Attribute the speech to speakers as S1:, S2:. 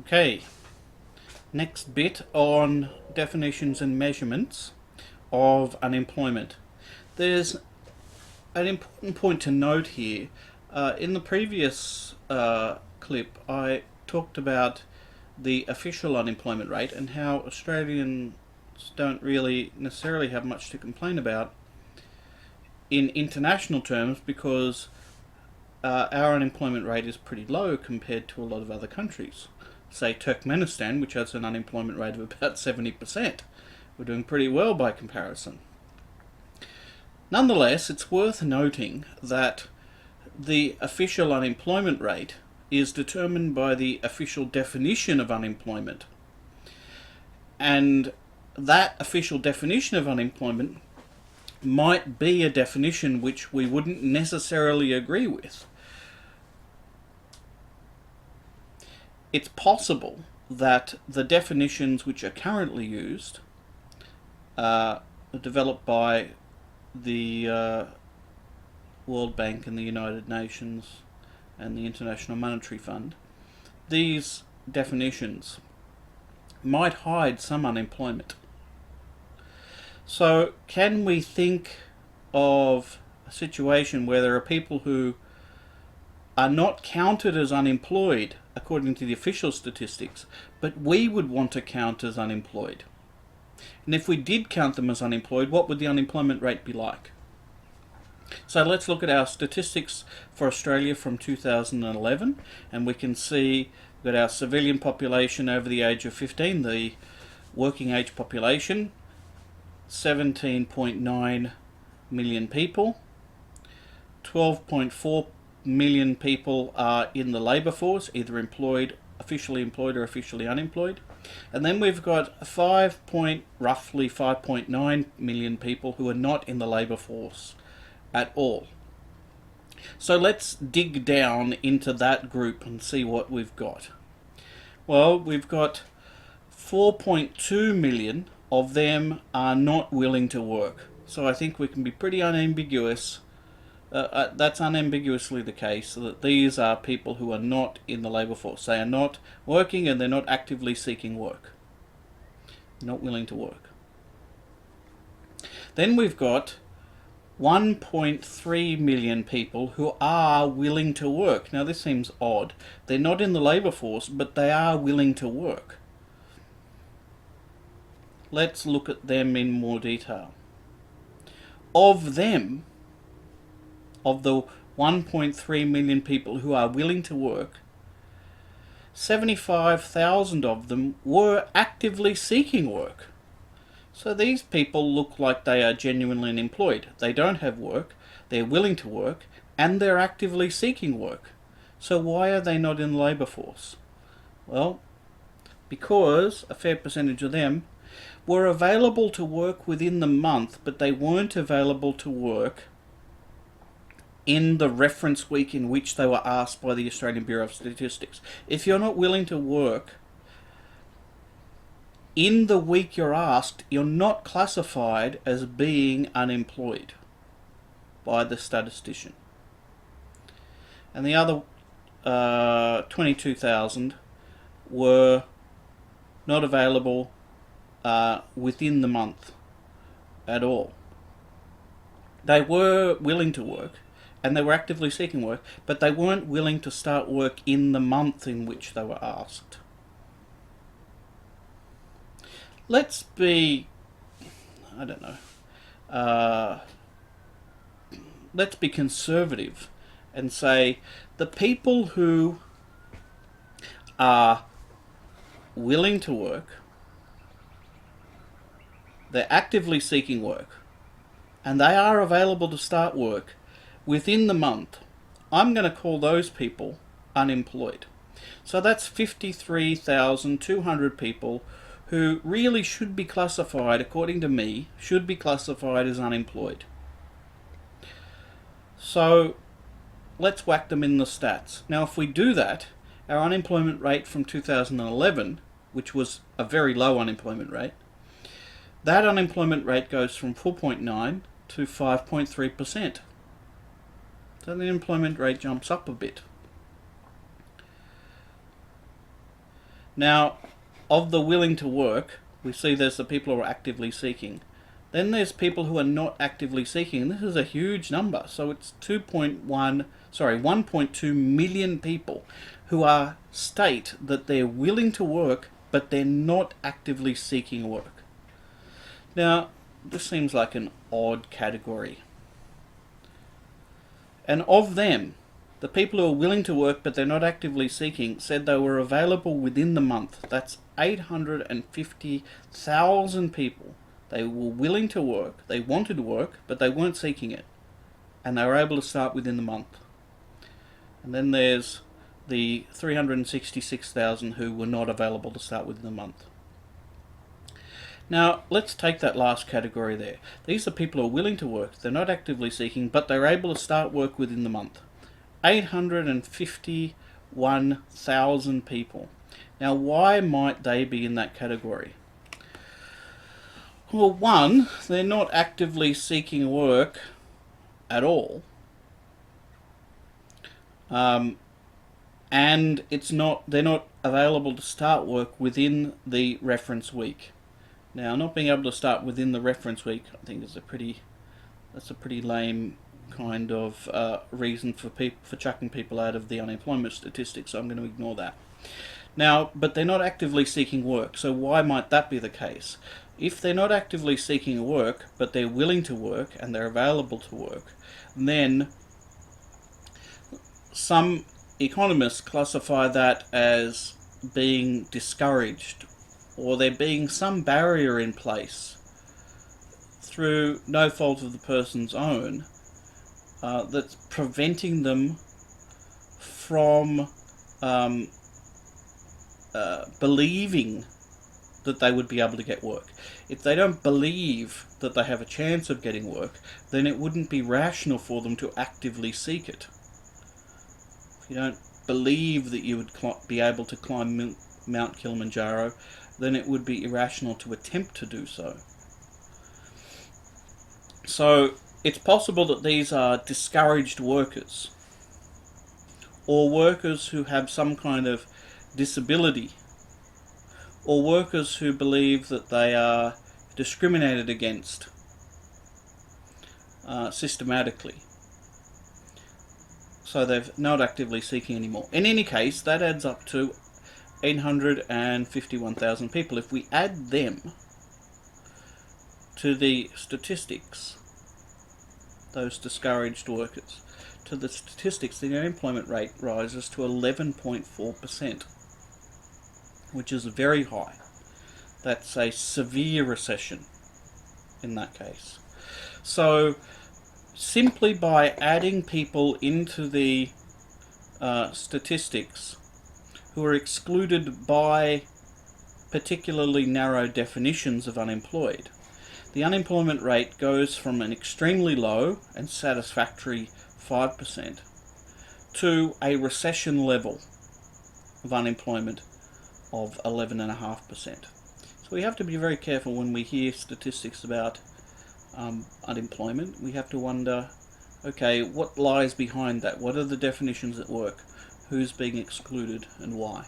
S1: Okay, next bit on definitions and measurements of unemployment. There's an important point to note here. In the previous clip, I talked about the official unemployment rate and how Australians don't really necessarily have much to complain about in international terms because our unemployment rate is pretty low compared to a lot of other countries. Say Turkmenistan, which has an unemployment rate of about 70%. We're doing pretty well by comparison. Nonetheless, it's worth noting that the official unemployment rate is determined by the official definition of unemployment. And that official definition of unemployment might be a definition which we wouldn't necessarily agree with. It's possible that the definitions which are currently used are developed by the World Bank and the United Nations and the International Monetary Fund. These definitions might hide some unemployment. So can we think of a situation where there are people who are not counted as unemployed according to the official statistics, but we would want to count as unemployed? And if we did count them as unemployed, what would the unemployment rate be like? So let's look at our statistics for Australia from 2011, and we can see that our civilian population over the age of 15, the working age population, 17.9 million people. 12.4 million people are in the labour force, either officially employed or officially unemployed. And then we've got roughly 5.9 million people who are not in the labour force at all. So let's dig down into that group and see what we've got. Well, we've got 4.2 million of them are not willing to work. So I think we can be pretty unambiguous. That's unambiguously the case, so that these are people who are not in the labour force. They are not working and they're not actively seeking work. Not willing to work. Then we've got 1.3 million people who are willing to work. Now this seems odd. They're not in the labour force, but they are willing to work. Let's look at them in more detail. Of them, of the 1.3 million people who are willing to work, 75,000 of them were actively seeking work. So these people look like they are genuinely unemployed. They don't have work, they're willing to work, and they're actively seeking work. So why are they not in the labour force? Well, because a fair percentage of them were available to work within the month, but they weren't available to work in the reference week in which they were asked by the Australian Bureau of Statistics. If you're not willing to work in the week you're asked, you're not classified as being unemployed by the statistician. And the other 22,000 were not available within the month at all. They were willing to work and they were actively seeking work, but they weren't willing to start work in the month in which they were asked. Let's be, let's be conservative and say the people who are willing to work, they're actively seeking work, and they are available to start work within the month, I'm going to call those people unemployed. So that's 53,200 people who really should be classified, according to me, should be classified as unemployed. So let's whack them in the stats. Now if we do that, our unemployment rate from 2011, which was a very low unemployment rate, that unemployment rate goes from 4.9 to 5.3%. So the unemployment rate jumps up a bit. Now, of the willing to work, we see there's the people who are actively seeking. Then there's people who are not actively seeking, and this is a huge number. So it's 1.2 million people who state that they're willing to work, but they're not actively seeking work. Now, this seems like an odd category. And of them, the people who are willing to work but they're not actively seeking said they were available within the month. That's 850,000 people. They were willing to work, they wanted to work, but they weren't seeking it. And they were able to start within the month. And then there's the 366,000 who were not available to start within the month. Now, let's take that last category there. These are people who are willing to work, they're not actively seeking, but they're able to start work within the month. 851,000 people. Now, why might they be in that category? Well, one, they're not actively seeking work at all. And they're not available to start work within the reference week. Now, not being able to start within the reference week, I think that's a pretty lame kind of reason for chucking people out of the unemployment statistics, so I'm going to ignore that. Now, but they're not actively seeking work, so why might that be the case? If they're not actively seeking work, but they're willing to work and they're available to work, then some economists classify that as being discouraged, or there being some barrier in place through no fault of the person's own that's preventing them from believing that they would be able to get work. If they don't believe that they have a chance of getting work, then it wouldn't be rational for them to actively seek it. If you don't believe that you would be able to climb Mount Kilimanjaro, then it would be irrational to attempt to do so. So it's possible that these are discouraged workers, or workers who have some kind of disability, or workers who believe that they are discriminated against systematically. So they're not actively seeking anymore. In any case, that adds up to 851,000 people. If we add them to the statistics, those discouraged workers, to the statistics, the unemployment rate rises to 11.4%, which is very high. That's a severe recession in that case. So simply by adding people into the statistics who are excluded by particularly narrow definitions of unemployed, the unemployment rate goes from an extremely low and satisfactory 5% to a recession level of unemployment of 11.5%. So we have to be very careful when we hear statistics about unemployment. We have to wonder, okay, what lies behind that? What are the definitions at work? Who's being excluded and why?